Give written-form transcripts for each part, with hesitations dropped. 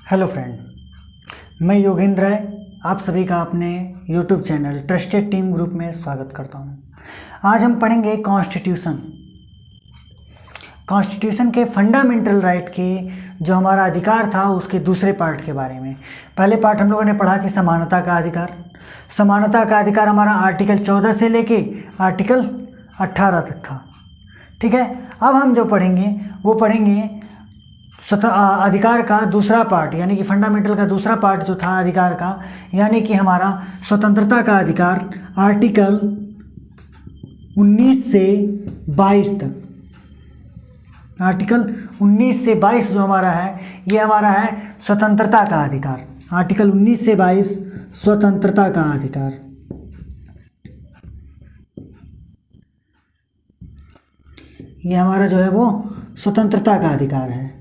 Hello friend, मैं योगेंद्र राय आप सभी का अपने YouTube channel trusted team group में स्वागत करता हूं। आज हम पढ़ेंगे कॉन्स्टिट्यूशन के फंडामेंटल राइट के जो हमारा अधिकार था उसके दूसरे पार्ट के बारे में। पहले पार्ट हम लोगों ने पढ़ा कि समानता का अधिकार हमारा आर्टिकल 14 से लेके आर्टिकल 18 तक था। ठीक है, अब हम जो पढ़ेंगे वो पढ़ेंगे अधिकार का दूसरा पार्ट, यानी कि फंडामेंटल का दूसरा पार्ट जो था अधिकार का, यानी कि हमारा स्वतंत्रता का अधिकार आर्टिकल 19 से 22 तक। आर्टिकल 19 से 22 जो हमारा है ये हमारा है स्वतंत्रता का अधिकार। आर्टिकल 19 से 22 स्वतंत्रता का अधिकार। ये हमारा जो है वो स्वतंत्रता का अधिकार है।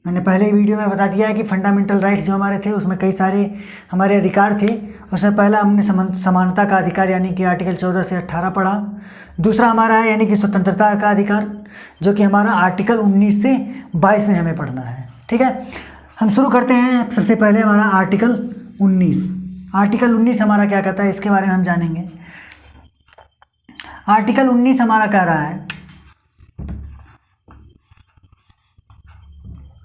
मैंने पहले ही वीडियो में बता दिया है कि फंडामेंटल राइट्स जो हमारे थे उसमें कई सारे हमारे अधिकार थे। उसमें पहला हमने समानता का अधिकार यानी कि आर्टिकल 14 से 18 पढ़ा। दूसरा हमारा है यानी कि स्वतंत्रता का अधिकार जो कि हमारा आर्टिकल 19 से 22 में हमें पढ़ना है। ठीक है, हम शुरू करते हैं। सबसे पहले हमारा आर्टिकल 19। आर्टिकल 19 हमारा क्या कहता है इसके बारे में हम जानेंगे। आर्टिकल 19 हमारा कह रहा है,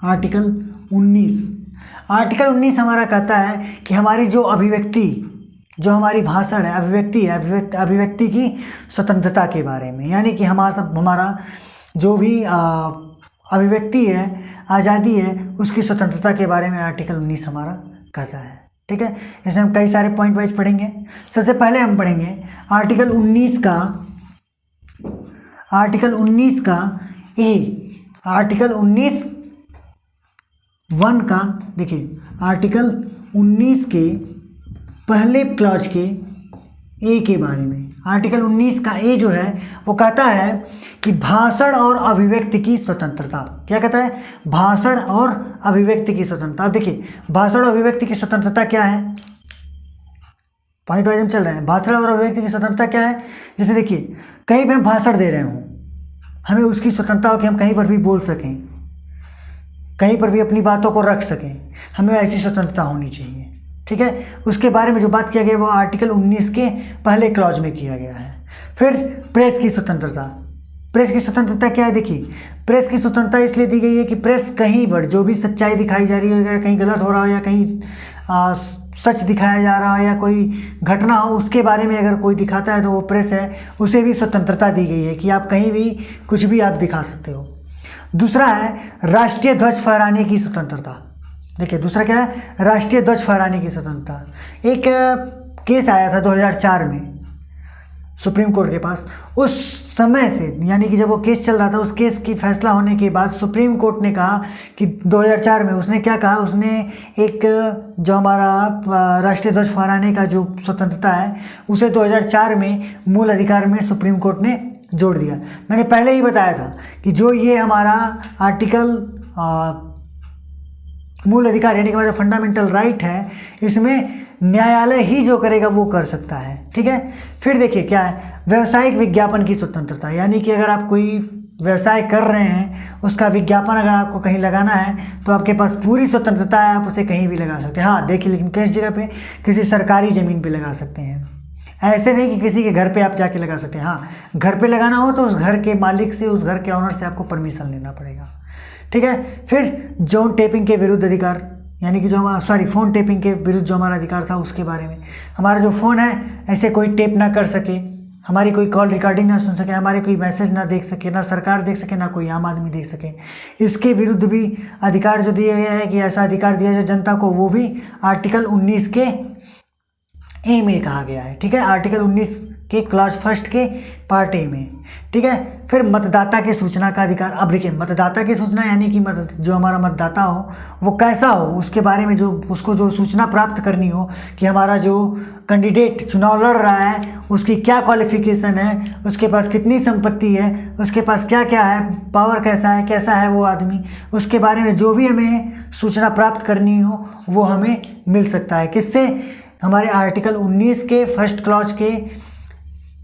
आर्टिकल 19 हमारा कहता है कि हमारी जो अभिव्यक्ति, जो हमारी भाषण है, अभिव्यक्ति की स्वतंत्रता के बारे में, यानी कि हमारा जो भी अभिव्यक्ति है, आज़ादी है, उसकी स्वतंत्रता के बारे में आर्टिकल 19 हमारा कहता है। ठीक है, इसमें हम कई सारे पॉइंट वाइज पढ़ेंगे। सबसे पहले हम पढ़ेंगे आर्टिकल 19 का ए। आर्टिकल 19(1) का देखिए, आर्टिकल 19 के पहले क्लॉज के ए के बारे में। आर्टिकल 19 का ए जो है वो कहता है कि भाषण और अभिव्यक्ति की स्वतंत्रता। क्या कहता है? भाषण और अभिव्यक्ति की स्वतंत्रता। देखिए, भाषण और अभिव्यक्ति की स्वतंत्रता क्या है, पॉइंट वाइज हम चल रहे हैं। भाषण और अभिव्यक्ति की स्वतंत्रता क्या है? जैसे देखिए, कहीं भी हम भाषण दे रहे हों, हमें उसकी स्वतंत्रता हो कि हम कहीं पर भी बोल सकें, कहीं पर भी अपनी बातों को रख सकें, हमें ऐसी स्वतंत्रता होनी चाहिए। ठीक है, उसके बारे में जो बात किया गया वो आर्टिकल 19 के पहले क्लॉज में किया गया है। फिर प्रेस की स्वतंत्रता। प्रेस की स्वतंत्रता क्या है? देखिए, प्रेस की स्वतंत्रता इसलिए दी गई है कि प्रेस कहीं पर जो भी सच्चाई दिखाई जा रही हो, या कहीं गलत हो रहा हो, या कहीं सच दिखाया जा रहा हो, या कोई घटना हो, उसके बारे में अगर कोई दिखाता है तो वो प्रेस है, उसे भी स्वतंत्रता दी गई है कि आप कहीं भी कुछ भी आप दिखा सकते हो। दूसरा है राष्ट्रीय ध्वज फहराने की स्वतंत्रता। देखिए, दूसरा क्या है? राष्ट्रीय ध्वज फहराने की स्वतंत्रता। एक केस आया था 2004 में सुप्रीम कोर्ट के पास। उस समय से, यानी कि जब वो केस चल रहा था, उस केस की फैसला होने के बाद सुप्रीम कोर्ट ने कहा कि 2004 में उसने क्या कहा, उसने एक जो हमारा राष्ट्रीय ध्वज फहराने का जो स्वतंत्रता है उसे 2004 में मूल अधिकार में सुप्रीम कोर्ट ने जोड़ दिया। मैंने पहले ही बताया था कि जो ये हमारा आर्टिकल मूल अधिकार यानी कि हमारा फंडामेंटल राइट है, इसमें न्यायालय ही जो करेगा वो कर सकता है। ठीक है, फिर देखिए क्या है, व्यावसायिक विज्ञापन की स्वतंत्रता। यानी कि अगर आप कोई व्यवसाय कर रहे हैं, उसका विज्ञापन अगर आपको कहीं लगाना है तो आपके पास पूरी स्वतंत्रता है, आप उसे कहीं भी लगा सकते हैं। हाँ देखिए, लेकिन किस जगह पे? किसी सरकारी ज़मीन पे लगा सकते हैं। ऐसे नहीं कि किसी के घर पे आप जाके लगा सकते हैं। हाँ, घर पे लगाना हो तो उस घर के मालिक से, उस घर के ऑनर से आपको परमिशन लेना पड़ेगा। ठीक है, फिर जॉन टेपिंग के विरुद्ध अधिकार, यानी कि जो हमारा फ़ोन टेपिंग के विरुद्ध जो हमारा अधिकार था उसके बारे में। हमारा जो फ़ोन है ऐसे कोई टेप ना कर सके, हमारी कोई कॉल रिकॉर्डिंग ना सुन सके, हमारे कोई मैसेज ना देख सके, ना सरकार देख सके, ना कोई आम आदमी देख सके। इसके विरुद्ध भी अधिकार जो दिया गया है कि ऐसा अधिकार दिया जाए जनता को, वो भी आर्टिकल 19 के ए में कहा गया है। ठीक है, आर्टिकल 19 के क्लॉज 1 के पार्ट ए में। ठीक है, फिर मतदाता की सूचना का अधिकार। अब देखिए, मतदाता की सूचना यानी कि जो हमारा मतदाता हो वो कैसा हो, उसके बारे में जो उसको जो सूचना प्राप्त करनी हो कि हमारा जो कैंडिडेट चुनाव लड़ रहा है उसकी क्या क्वालिफिकेशन है, उसके पास कितनी संपत्ति है, उसके पास क्या क्या है, पावर कैसा है वो आदमी, उसके बारे में जो भी हमें सूचना प्राप्त करनी हो वो हमें मिल सकता है। किससे? हमारे आर्टिकल 19 के 1st क्लॉज के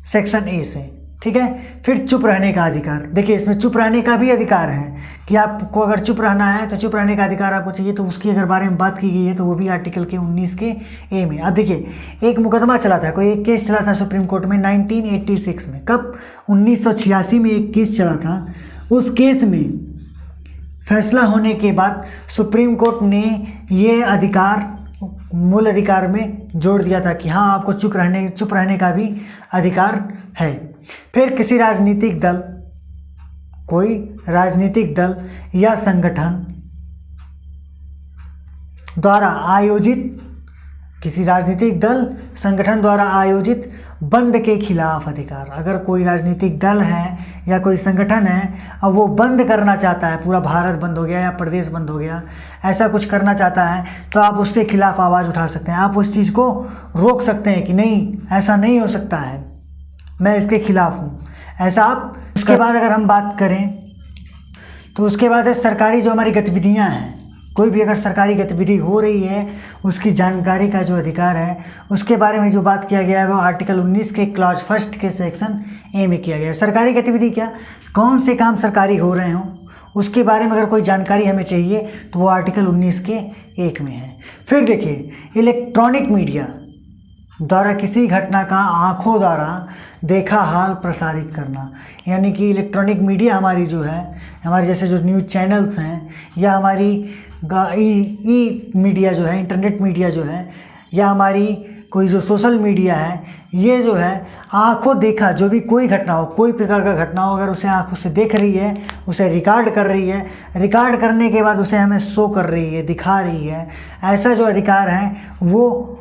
सेक्शन ए से। ठीक है। फिर चुप रहने का अधिकार, देखिए इसमें चुप रहने का भी अधिकार है कि आपको अगर चुप रहना है तो चुप रहने का अधिकार आपको चाहिए, तो उसकी अगर बारे में बात की गई है तो वो भी आर्टिकल के 19 के ए में। अब देखिए एक मुकदमा चला था, कोई एक केस चला था सुप्रीम कोर्ट में 1986 में। कब? 1986 में एक केस चला था। उस केस में फैसला होने के बाद सुप्रीम कोर्ट ने ये अधिकार मूल अधिकार में जोड़ दिया था कि हाँ आपको चुप रहने का भी अधिकार है। फिर किसी राजनीतिक दल, कोई राजनीतिक दल या संगठन द्वारा आयोजित, किसी राजनीतिक दल संगठन द्वारा आयोजित बंद के खिलाफ अधिकार, अगर कोई राजनीतिक दल है या कोई संगठन है और वो बंद करना चाहता है, पूरा भारत बंद हो गया या प्रदेश बंद हो गया, ऐसा कुछ करना चाहता है, तो आप उसके खिलाफ आवाज़ उठा सकते हैं। आप उस चीज़ को रोक सकते हैं कि नहीं ऐसा नहीं हो सकता है, मैं इसके खिलाफ हूँ, ऐसा आप। उसके बाद अगर हम बात करें तो उसके बाद है सरकारी जो हमारी गतिविधियाँ हैं, कोई भी अगर सरकारी गतिविधि हो रही है उसकी जानकारी का जो अधिकार है उसके बारे में जो बात किया गया है वो आर्टिकल 19 के क्लॉज फर्स्ट के सेक्शन ए में किया गया है। सरकारी गतिविधि क्या, कौन से काम सरकारी हो रहे हों उसके बारे में अगर कोई जानकारी हमें चाहिए तो वो आर्टिकल 19 के 1 में है। फिर देखिए इलेक्ट्रॉनिक मीडिया द्वारा किसी घटना का आँखों द्वारा देखा हाल प्रसारित करना, यानी कि इलेक्ट्रॉनिक मीडिया हमारी जो है, हमारे जैसे जो न्यूज़ चैनल्स हैं या हमारी ई मीडिया जो है, इंटरनेट मीडिया जो है, या हमारी कोई जो सोशल मीडिया है, ये जो है आँखों देखा जो भी कोई घटना हो, कोई प्रकार का घटना हो, अगर उसे आँखों से देख रही है, उसे रिकॉर्ड कर रही है, रिकॉर्ड करने के बाद उसे हमें शो कर रही है, दिखा रही है, ऐसा जो अधिकार है वो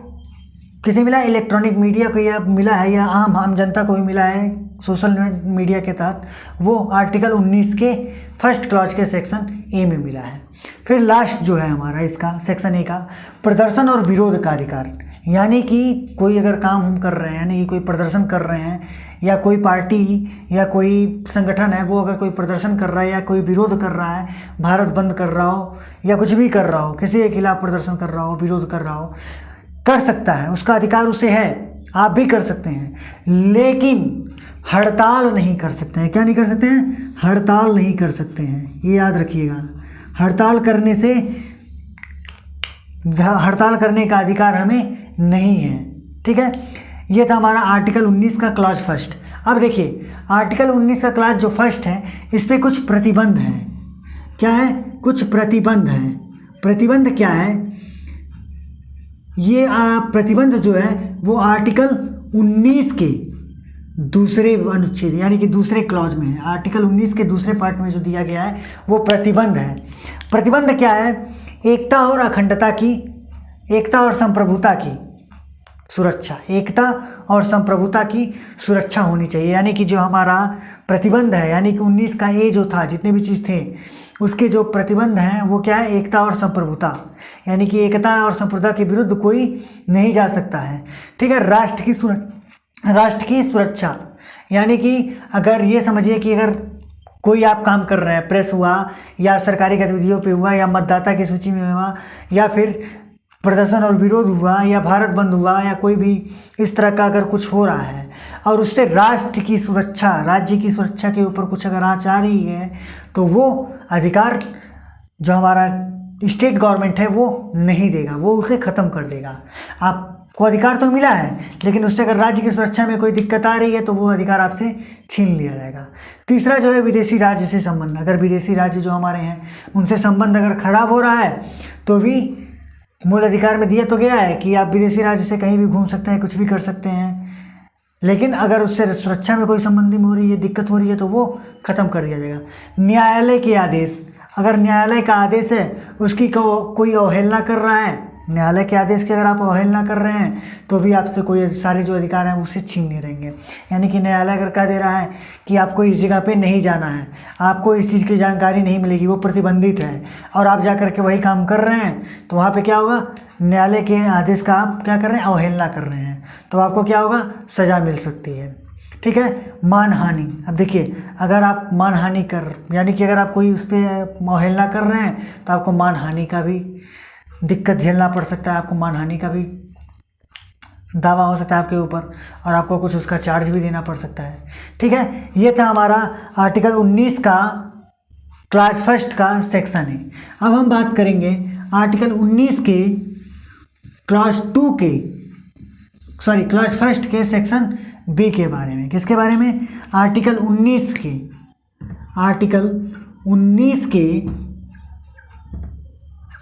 किसे मिला? इलेक्ट्रॉनिक मीडिया को या मिला है या आम जनता को भी मिला है सोशल मीडिया के तहत, वो आर्टिकल 19 के फर्स्ट क्लॉज के सेक्शन ए में मिला है। फिर लास्ट जो है हमारा इसका सेक्शन ए का प्रदर्शन और विरोध का अधिकार, यानी कि कोई अगर काम हम कर रहे हैं, यानी कि कोई प्रदर्शन कर रहे हैं या कोई पार्टी या कोई संगठन है वो अगर कोई प्रदर्शन कर रहा है या कोई विरोध कर रहा है, भारत बंद कर रहा हो या कुछ भी कर रहा हो, किसी के खिलाफ प्रदर्शन कर रहा हो, विरोध कर रहा हो, कर सकता है, उसका अधिकार उसे है, आप भी कर सकते हैं, लेकिन हड़ताल नहीं कर सकते हैं। क्या नहीं कर सकते हैं? हड़ताल नहीं कर सकते हैं, ये याद रखिएगा। हड़ताल करने का अधिकार हमें नहीं है, ठीक है। ये था हमारा आर्टिकल 19 का क्लॉज फर्स्ट। अब देखिए आर्टिकल 19 का क्लॉज जो फर्स्ट है इस पे कुछ प्रतिबंध हैं। क्या है? कुछ प्रतिबंध हैं। प्रतिबंध क्या है? ये प्रतिबंध जो है वो आर्टिकल 19 के दूसरे अनुच्छेद यानी कि दूसरे क्लॉज में है। आर्टिकल 19 के दूसरे पार्ट में जो दिया गया है वो प्रतिबंध है। प्रतिबंध क्या है? एकता और अखंडता की, एकता और संप्रभुता की सुरक्षा, एकता और संप्रभुता की सुरक्षा होनी चाहिए। यानी कि जो हमारा प्रतिबंध है, यानी कि 19 का ए जो था, जितने भी चीज़ थे उसके जो प्रतिबंध हैं वो क्या है? एकता और संप्रभुता, यानी कि एकता और संप्रभुता के विरुद्ध कोई नहीं जा सकता है, ठीक है। राष्ट्र की सुरक्षा, यानी कि अगर ये समझिए कि अगर कोई आप काम कर रहे हैं, प्रेस हुआ या सरकारी गतिविधियों पे हुआ या मतदाता की सूची में हुआ या फिर प्रदर्शन और विरोध हुआ या भारत बंद हुआ या कोई भी इस तरह का अगर कुछ हो रहा है और उससे राष्ट्र की सुरक्षा, राज्य की सुरक्षा के ऊपर कुछ अगर आँच आ रही है तो वो अधिकार जो हमारा स्टेट गवर्नमेंट है वो नहीं देगा, वो उसे ख़त्म कर देगा। आपको अधिकार तो मिला है लेकिन उससे अगर राज्य की सुरक्षा में कोई दिक्कत आ रही है तो वो अधिकार आपसे छीन लिया जाएगा। तीसरा जो है विदेशी राज्य से संबंध, अगर विदेशी राज्य जो हमारे हैं उनसे संबंध अगर खराब हो रहा है तो भी मूल अधिकार में दिया तो गया है कि आप विदेशी राज्य से कहीं भी घूम सकते हैं, कुछ भी कर सकते हैं, लेकिन अगर उससे सुरक्षा में कोई संबंधी हो रही है, दिक्कत हो रही है तो वो ख़त्म कर दिया जाएगा। न्यायालय के आदेश, अगर न्यायालय का आदेश है उसकी कोई अवहेलना कर रहा है, न्यायालय के आदेश की अगर आप अवहेलना कर रहे हैं तो भी आपसे कोई सारे जो अधिकार हैं उससे छीन नहीं रहेंगे। यानी कि न्यायालय अगर कह दे रहा है कि आपको इस जगह पे नहीं जाना है, आपको इस चीज़ की जानकारी नहीं मिलेगी, वो प्रतिबंधित है और आप जा कर के वही काम कर रहे हैं तो वहाँ पे क्या होगा? न्यायालय के आदेश का आप क्या कर रहे हैं? अवहेलना कर रहे हैं, तो आपको क्या होगा? सज़ा मिल सकती है, ठीक है। मानहानि, अब देखिए अगर आप मानहानि यानी कि अगर आप कोई उस पर अवहेलना कर रहे हैं तो आपको मानहानि का भी दिक्कत झेलना पड़ सकता है, आपको मानहानि का भी दावा हो सकता है आपके ऊपर और आपको कुछ उसका चार्ज भी देना पड़ सकता है। ठीक है, ये था हमारा आर्टिकल 19 का क्लास फर्स्ट का सेक्शन है। अब हम बात करेंगे आर्टिकल 19 के क्लास फर्स्ट के सेक्शन बी के बारे में। किसके बारे में? आर्टिकल 19 के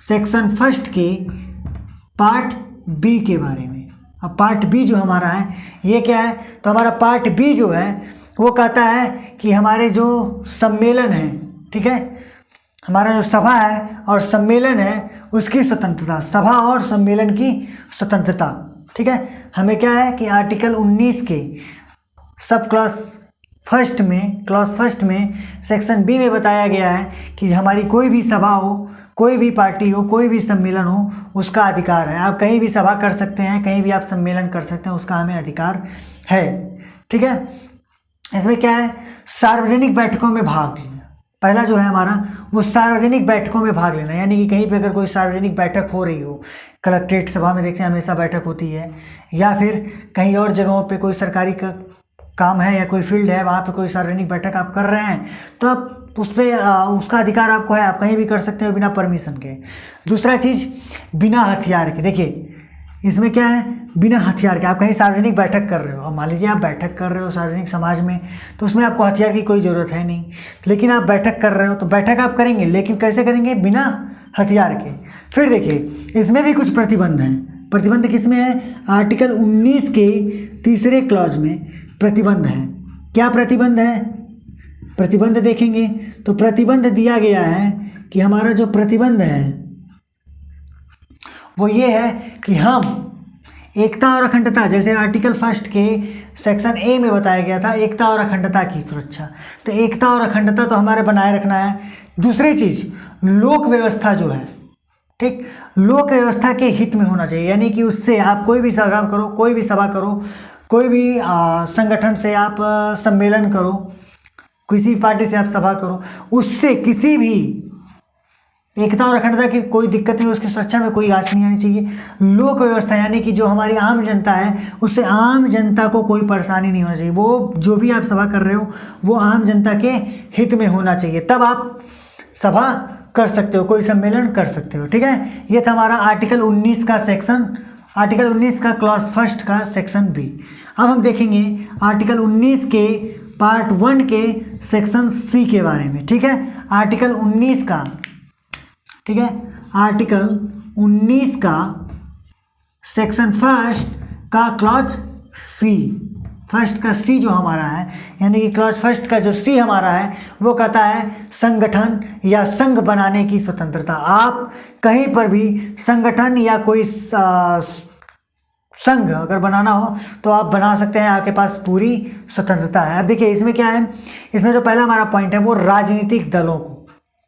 सेक्शन फर्स्ट के पार्ट बी के बारे में। अब पार्ट बी जो हमारा है ये क्या है? तो हमारा पार्ट बी जो है वो कहता है कि हमारे जो सम्मेलन है, ठीक है, हमारा जो सभा है और सम्मेलन है उसकी स्वतंत्रता, सभा और सम्मेलन की स्वतंत्रता। ठीक है, हमें क्या है कि आर्टिकल 19 के सब क्लास फर्स्ट में सेक्शन बी में बताया गया है कि हमारी कोई भी सभा हो, कोई भी पार्टी हो, कोई भी सम्मेलन हो, उसका अधिकार है। आप कहीं भी सभा कर सकते हैं, कहीं भी आप सम्मेलन कर सकते हैं, उसका हमें अधिकार है। ठीक है, इसमें क्या है? सार्वजनिक बैठकों में भाग लेना। पहला जो है हमारा वो सार्वजनिक बैठकों में भाग लेना, यानी कि कहीं पे अगर कोई सार्वजनिक बैठक हो रही हो, कलेक्ट्रेट सभा में देखते हैं हमेशा बैठक होती है, या फिर कहीं और जगहों पे कोई सरकारी काम है या कोई फील्ड है, वहाँ पे कोई सार्वजनिक बैठक आप कर रहे हैं तो आप उस पर उसका अधिकार आपको है, आप कहीं भी कर सकते हो बिना परमिशन के। दूसरा चीज़ बिना हथियार के। देखिए इसमें क्या है? बिना हथियार के आप कहीं सार्वजनिक बैठक कर रहे हो, अब मान लीजिए आप बैठक कर रहे हो सार्वजनिक समाज में, तो उसमें आपको हथियार की कोई ज़रूरत है नहीं, लेकिन आप बैठक कर रहे हो तो बैठक आप करेंगे, लेकिन कैसे करेंगे? बिना हथियार के। फिर देखिए इसमें भी कुछ प्रतिबंध हैं। प्रतिबंध किस में है? आर्टिकल 19 के तीसरे क्लॉज में प्रतिबंध है। क्या प्रतिबंध है? प्रतिबंध देखेंगे तो प्रतिबंध दिया गया है कि हमारा जो प्रतिबंध है वो ये है कि हम एकता और अखंडता, जैसे आर्टिकल फर्स्ट के सेक्शन ए में बताया गया था एकता और अखंडता की सुरक्षा, तो एकता और अखंडता तो हमारे बनाए रखना है। दूसरी चीज़ लोक व्यवस्था जो है, ठीक, लोक व्यवस्था के हित में होना चाहिए, यानी कि उससे आप कोई भी सभा करो, कोई भी सभा करो, कोई भी संगठन से आप सम्मेलन करो, किसी पार्टी से आप सभा करो, उससे किसी भी एकता और अखंडता की कोई दिक्कत नहीं, उसकी सुरक्षा में कोई आँच नहीं आनी चाहिए। लोक व्यवस्था यानी कि जो हमारी आम जनता है उससे आम जनता को कोई परेशानी नहीं होना चाहिए, वो जो भी आप सभा कर रहे हो वो आम जनता के हित में होना चाहिए, तब आप सभा कर सकते हो, कोई सम्मेलन कर सकते हो। ठीक है, ये था हमारा आर्टिकल 19 का सेक्शन, आर्टिकल 19 का क्लॉज फर्स्ट का सेक्शन बी। अब हम देखेंगे आर्टिकल 19 के पार्ट 1 के सेक्शन सी के बारे में। ठीक है, आर्टिकल 19 का, ठीक है, आर्टिकल 19 का सेक्शन फर्स्ट का क्लॉज सी, फर्स्ट का सी जो हमारा है, यानी कि क्लॉज फर्स्ट का जो सी हमारा है वो कहता है संगठन या संघ बनाने की स्वतंत्रता। आप कहीं पर भी संगठन या कोई संघ अगर बनाना हो तो आप बना सकते हैं, आपके पास पूरी स्वतंत्रता है। अब देखिए इसमें क्या है, इसमें जो पहला हमारा पॉइंट है वो राजनीतिक दलों को,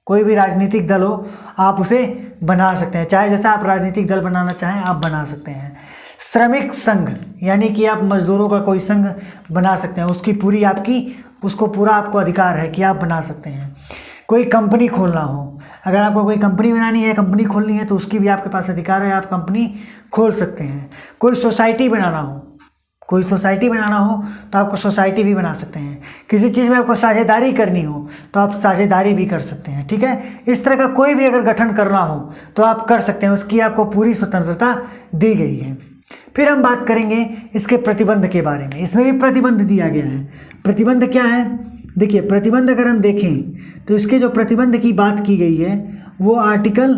कोई भी राजनीतिक दल हो आप उसे बना सकते हैं, चाहे जैसा आप राजनीतिक दल बनाना चाहें आप बना सकते हैं। श्रमिक संघ यानी कि आप मजदूरों का कोई संघ बना सकते हैं, उसकी पूरी आपकी, उसको पूरा आपको अधिकार है कि आप बना सकते हैं। कोई कंपनी खोलना हो, अगर आपको कोई कंपनी बनानी है, कंपनी खोलनी है, तो उसकी भी आपके पास अधिकार है, आप कंपनी खोल सकते हैं। कोई सोसाइटी बनाना हो, कोई सोसाइटी बनाना हो तो आपको सोसाइटी भी बना सकते हैं। किसी चीज़ में आपको साझेदारी करनी हो तो आप साझेदारी भी कर सकते हैं। ठीक है, इस तरह का कोई भी अगर गठन करना हो तो आप कर सकते हैं, उसकी आपको पूरी स्वतंत्रता दी गई है। फिर हम बात करेंगे इसके प्रतिबंध के बारे में। इसमें भी प्रतिबंध दिया गया है। प्रतिबंध क्या है? देखिए प्रतिबंध अगर हम देखें तो इसके जो प्रतिबंध की बात की गई है वो आर्टिकल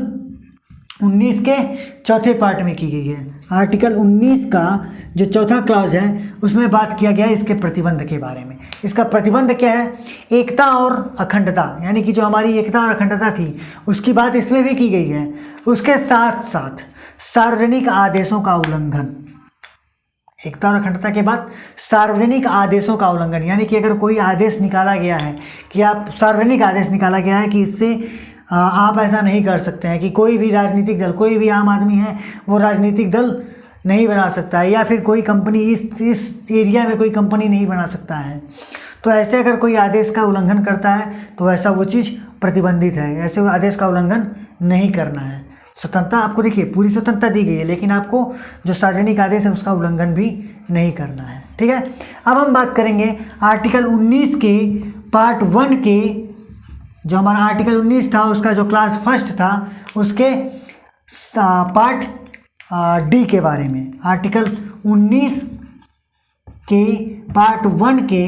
19 के चौथे पार्ट में की गई है। आर्टिकल 19 का जो चौथा क्लॉज है उसमें बात किया गया है इसके प्रतिबंध के बारे में। इसका प्रतिबंध क्या है? एकता और अखंडता, यानी कि जो हमारी एकता और अखंडता थी उसकी बात इसमें भी की गई है। उसके साथ साथ सार्वजनिक आदेशों का उल्लंघन, एकता और अखंडता के बाद सार्वजनिक आदेशों का उल्लंघन, यानी कि अगर कोई आदेश निकाला गया है कि आप, सार्वजनिक आदेश निकाला गया है कि इससे आप ऐसा नहीं कर सकते हैं कि कोई भी राजनीतिक दल, कोई भी आम आदमी है वो राजनीतिक दल नहीं बना सकता है, या फिर कोई कंपनी इस एरिया में कोई कंपनी नहीं बना सकता है, तो ऐसे अगर कोई आदेश का उल्लंघन करता है तो ऐसा वो चीज़ प्रतिबंधित है, ऐसे आदेश का उल्लंघन नहीं करना है। स्वतंत्रता आपको देखिए पूरी स्वतंत्रता दी गई है, लेकिन आपको जो सार्वजनिक आदेश है उसका उल्लंघन भी नहीं करना है। ठीक है, अब हम बात करेंगे आर्टिकल 19 के पार्ट 1 के, जो हमारा आर्टिकल 19 था उसका जो क्लास फर्स्ट था उसके पार्ट डी के बारे में। आर्टिकल 19 के पार्ट 1 के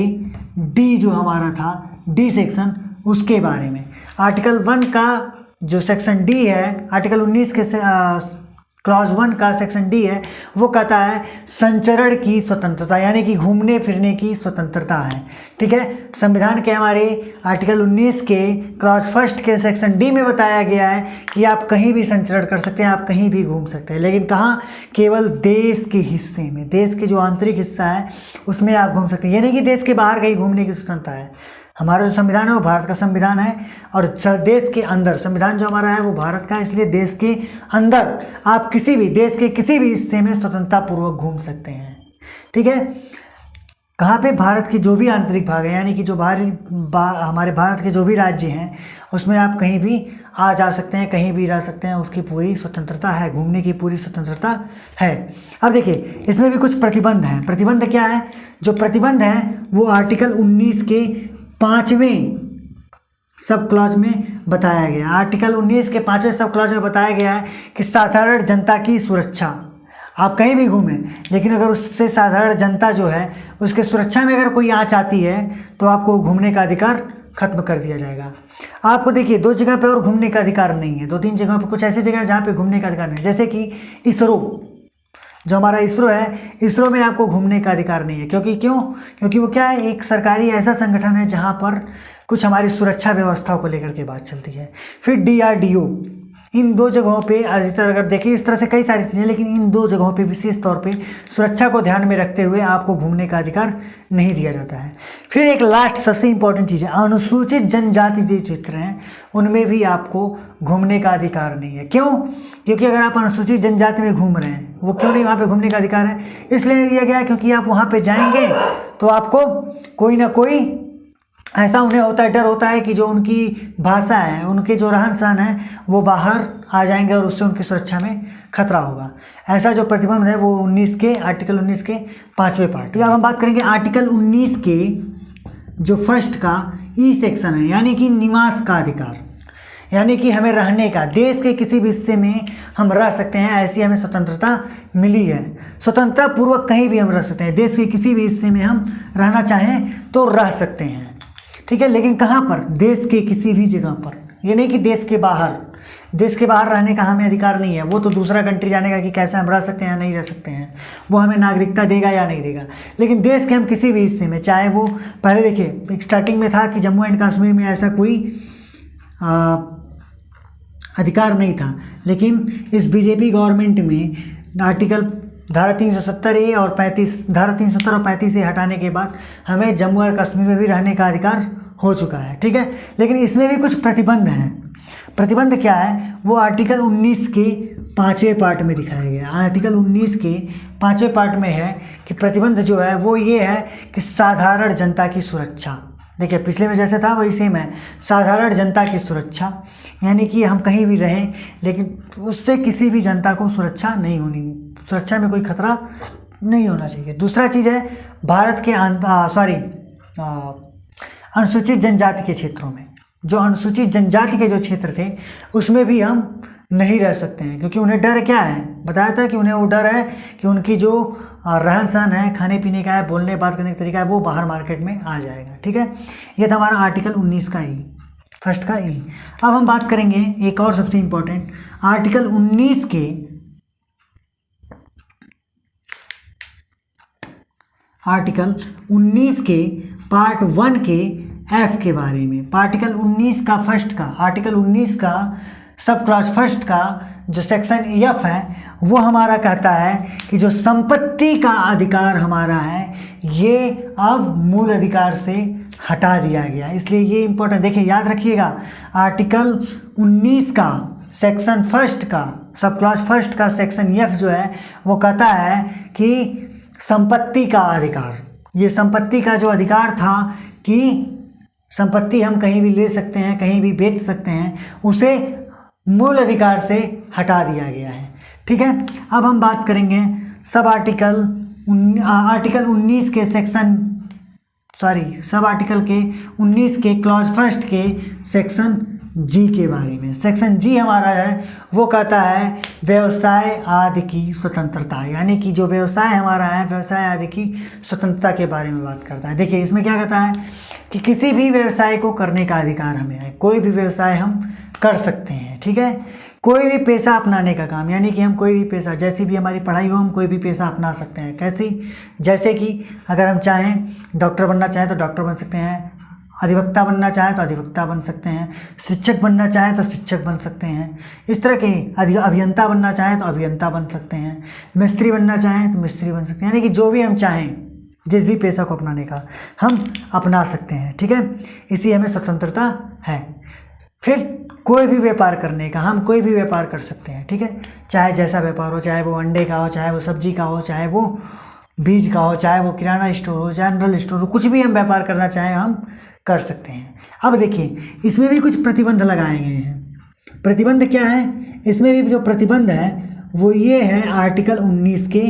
डी जो हमारा था, डी सेक्शन, उसके बारे में। आर्टिकल 1 का जो सेक्शन डी है, आर्टिकल 19 के क्लॉज 1 का सेक्शन डी है, वो कहता है संचरण की स्वतंत्रता, यानी कि घूमने फिरने की स्वतंत्रता है। ठीक है, संविधान के हमारे आर्टिकल 19 के क्लॉज फर्स्ट के सेक्शन डी में बताया गया है कि आप कहीं भी संचरण कर सकते हैं, आप कहीं भी घूम सकते हैं, लेकिन कहाँ, केवल देश के हिस्से में, देश के जो आंतरिक हिस्सा है उसमें आप घूम सकते हैं। यानी कि देश के बाहर कहीं घूमने की स्वतंत्रता है। हमारा जो संविधान है वो भारत का संविधान है, और देश के अंदर संविधान जो हमारा है वो भारत का है, इसलिए देश के अंदर आप किसी भी देश के किसी भी हिस्से में स्वतंत्रतापूर्वक घूम सकते हैं। ठीक है, कहाँ पे, भारत के जो भी आंतरिक भाग है, यानी कि जो हमारे भारत के जो भी राज्य हैं उसमें आप कहीं भी आ जा सकते हैं, कहीं भी रह सकते हैं, उसकी पूरी स्वतंत्रता है, घूमने की पूरी स्वतंत्रता है। अब देखिए इसमें भी कुछ प्रतिबंध हैं। प्रतिबंध क्या है? जो प्रतिबंध हैं वो आर्टिकल 19 के 5वें सब क्लॉज में बताया गया। आर्टिकल 19 के 5वें सब क्लॉज में बताया गया है कि साधारण जनता की सुरक्षा, आप कहीं भी घूमें, लेकिन अगर उससे साधारण जनता जो है उसके सुरक्षा में अगर कोई आँच आती है तो आपको घूमने का अधिकार खत्म कर दिया जाएगा। आपको देखिए 2 जगह पे और घूमने का अधिकार नहीं है, 2-3 जगह पे, कुछ ऐसी जगह है जहाँ पे घूमने का अधिकार नहीं है, जैसे कि इसरो, जो हमारा इसरो है, इसरो में आपको घूमने का अधिकार नहीं है। क्योंकि वो क्या है, एक सरकारी ऐसा संगठन है जहाँ पर कुछ हमारी सुरक्षा व्यवस्थाओं को लेकर के बात चलती है। फिर DRDO, इन 2 जगहों पे अधिकतर अगर देखिए, इस तरह से कई सारी चीज़ें, लेकिन इन 2 जगहों पे विशेष तौर पे सुरक्षा को ध्यान में रखते हुए आपको घूमने का अधिकार नहीं दिया जाता है। फिर एक लास्ट सबसे इम्पोर्टेंट चीज़ है, अनुसूचित जनजाति जो क्षेत्र हैं उनमें भी आपको घूमने का अधिकार नहीं है। क्यों? क्योंकि अगर आप अनुसूचित जनजाति में घूम रहे हैं, वो क्यों नहीं वहाँ पर घूमने का अधिकार है? इसलिए नहीं दिया गया है क्योंकि आप वहाँ पर जाएंगे तो आपको कोई ना कोई ऐसा उन्हें होता है, डर होता है कि जो उनकी भाषा है, उनके जो रहन सहन है वो बाहर आ जाएंगे और उससे उनकी सुरक्षा में खतरा होगा। ऐसा जो प्रतिबंध है वो आर्टिकल 19 के 5वें पार्ट। अब हम बात करेंगे आर्टिकल 19 के जो फर्स्ट का ई सेक्शन है, यानी कि निवास का अधिकार, यानी कि हमें रहने का, देश के किसी भी हिस्से में हम रह सकते हैं, ऐसी हमें स्वतंत्रता मिली है। स्वतंत्रता पूर्वक कहीं भी हम रह सकते हैं, देश के किसी भी हिस्से में हम रहना चाहें तो रह सकते हैं। ठीक है, लेकिन कहाँ पर? देश के किसी भी जगह पर, ये नहीं कि देश के बाहर। देश के बाहर रहने का हमें अधिकार नहीं है, वो तो दूसरा कंट्री जानेगा कि कैसे हम रह सकते हैं या नहीं रह सकते हैं, वो हमें नागरिकता देगा या नहीं देगा। लेकिन देश के हम किसी भी हिस्से में, चाहे वो पहले देखिए स्टार्टिंग में था कि जम्मू एंड कश्मीर में ऐसा कोई अधिकार नहीं था, लेकिन इस बीजेपी गवर्नमेंट में आर्टिकल धारा 370A और 35 धारा 370 और 35 से हटाने के बाद हमें जम्मू और कश्मीर में भी रहने का अधिकार हो चुका है। ठीक है, लेकिन इसमें भी कुछ प्रतिबंध हैं। प्रतिबंध क्या है? वो आर्टिकल 19 के 5वें पार्ट में दिखाया गया। आर्टिकल 19 के 5वें पार्ट में है कि प्रतिबंध जो है वो ये है कि साधारण जनता की सुरक्षा। देखिए पिछले में जैसे था वही सेम है, साधारण जनता की सुरक्षा, यानी कि हम कहीं भी रहें लेकिन उससे किसी भी जनता को सुरक्षा नहीं होनी, सुरक्षा में कोई खतरा नहीं होना चाहिए। दूसरा चीज़ है भारत के अनुसूचित जनजाति के क्षेत्रों में, जो अनुसूचित जनजाति के जो क्षेत्र थे उसमें भी हम नहीं रह सकते हैं, क्योंकि उन्हें डर क्या है, बताया था कि उन्हें वो डर है कि उनकी जो रहन सहन है, खाने पीने का है, बोलने बात करने का तरीका है, वो बाहर मार्केट में आ जाएगा। ठीक है, ये था हमारा आर्टिकल 19 का ई, फर्स्ट का ई। अब हम बात करेंगे एक और सबसे इम्पोर्टेंट आर्टिकल 19 के पार्ट 1 के एफ के बारे में। आर्टिकल 19 का फर्स्ट का, आर्टिकल 19 का सब क्लॉज फर्स्ट का जो सेक्शन एफ है वो हमारा कहता है कि जो संपत्ति का अधिकार हमारा है ये अब मूल अधिकार से हटा दिया गया, इसलिए ये इंपॉर्टेंट। देखिए याद रखिएगा, आर्टिकल 19 का सेक्शन फर्स्ट का सब क्लॉज फर्स्ट का सेक्शन एफ जो है वो कहता है कि संपत्ति का अधिकार, ये संपत्ति का जो अधिकार था कि संपत्ति हम कहीं भी ले सकते हैं, कहीं भी बेच सकते हैं, उसे मूल अधिकार से हटा दिया गया है। ठीक है, अब हम बात करेंगे सब आर्टिकल 19 के सब आर्टिकल के 19 के क्लॉज फर्स्ट के सेक्शन जी के बारे में। सेक्शन जी हमारा है वो कहता है व्यवसाय आदि की स्वतंत्रता, यानी कि जो व्यवसाय हमारा है व्यवसाय आदि की स्वतंत्रता के बारे में बात करता है। देखिए इसमें क्या कहता है कि किसी भी व्यवसाय को करने का अधिकार हमें है, कोई भी व्यवसाय हम कर सकते हैं। ठीक है, कोई भी पेशा अपनाने का काम, यानी कि हम कोई भी पेशा, जैसी भी हमारी पढ़ाई हो हम कोई भी पेशा अपना सकते हैं। कैसी? जैसे कि अगर हम चाहें डॉक्टर बनना चाहें तो डॉक्टर बन सकते हैं, अधिवक्ता बनना चाहें तो अधिवक्ता बन सकते हैं, शिक्षक बनना चाहें तो शिक्षक बन सकते हैं, इस तरह के अभियंता बनना चाहें तो अभियंता बन सकते हैं, मिस्त्री बनना चाहें तो मिस्त्री बन सकते हैं, यानी कि जो भी हम चाहें जिस भी पेशा को अपनाने का हम अपना सकते हैं। ठीक है, इसी हमें स्वतंत्रता है। फिर कोई भी व्यापार करने का, हम कोई भी व्यापार कर सकते हैं। ठीक है, चाहे जैसा व्यापार हो, चाहे वो अंडे का हो, चाहे वो सब्जी का हो, चाहे वो बीज का हो, चाहे वो किराना स्टोर हो, जनरल स्टोर हो, कुछ भी हम व्यापार करना चाहें हम कर सकते हैं। अब देखिए इसमें भी कुछ प्रतिबंध लगाए गए हैं। प्रतिबंध क्या है? इसमें भी जो प्रतिबंध है वो ये है आर्टिकल 19 के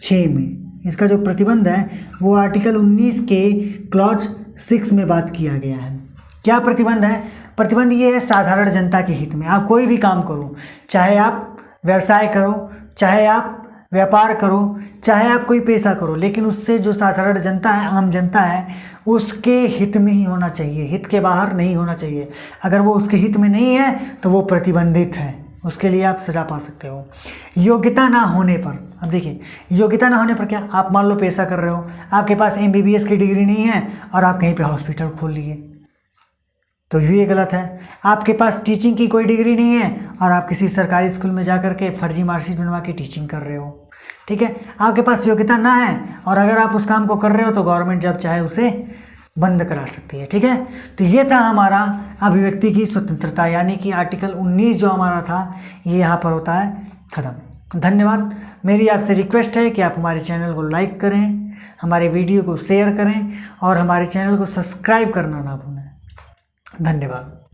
6 में। इसका जो प्रतिबंध है वो आर्टिकल 19 के क्लॉज 6 में बात किया गया है। क्या प्रतिबंध है? प्रतिबंध ये है साधारण जनता के हित में। आप कोई भी काम करो, चाहे आप व्यवसाय करो, चाहे आप व्यापार करो, चाहे आप कोई पेशा करो, लेकिन उससे जो साधारण जनता है, आम जनता है, उसके हित में ही होना चाहिए, हित के बाहर नहीं होना चाहिए। अगर वो उसके हित में नहीं है तो वो प्रतिबंधित है, उसके लिए आप सजा पा सकते हो। योग्यता ना होने पर, अब देखिए योग्यता ना होने पर क्या, आप मान लो पेशा कर रहे हो, आपके पास MBBS की डिग्री नहीं है और आप कहीं पे हॉस्पिटल खोल लिए तो ये गलत है। आपके पास टीचिंग की कोई डिग्री नहीं है और आप किसी सरकारी स्कूल में जा कर के फर्जी मार्कशीट बनवा के टीचिंग कर रहे हो। ठीक है, आपके पास योग्यता ना है और अगर आप उस काम को कर रहे हो तो गवर्नमेंट जब चाहे उसे बंद करा सकती है। ठीक है, तो ये था हमारा अभिव्यक्ति की स्वतंत्रता, यानी कि आर्टिकल 19 जो हमारा था ये यहाँ पर होता है ख़त्म। धन्यवाद। मेरी आपसे रिक्वेस्ट है कि आप हमारे चैनल को लाइक करें, हमारे वीडियो को शेयर करें और हमारे चैनल को सब्सक्राइब करना ना भूलें। धन्यवाद।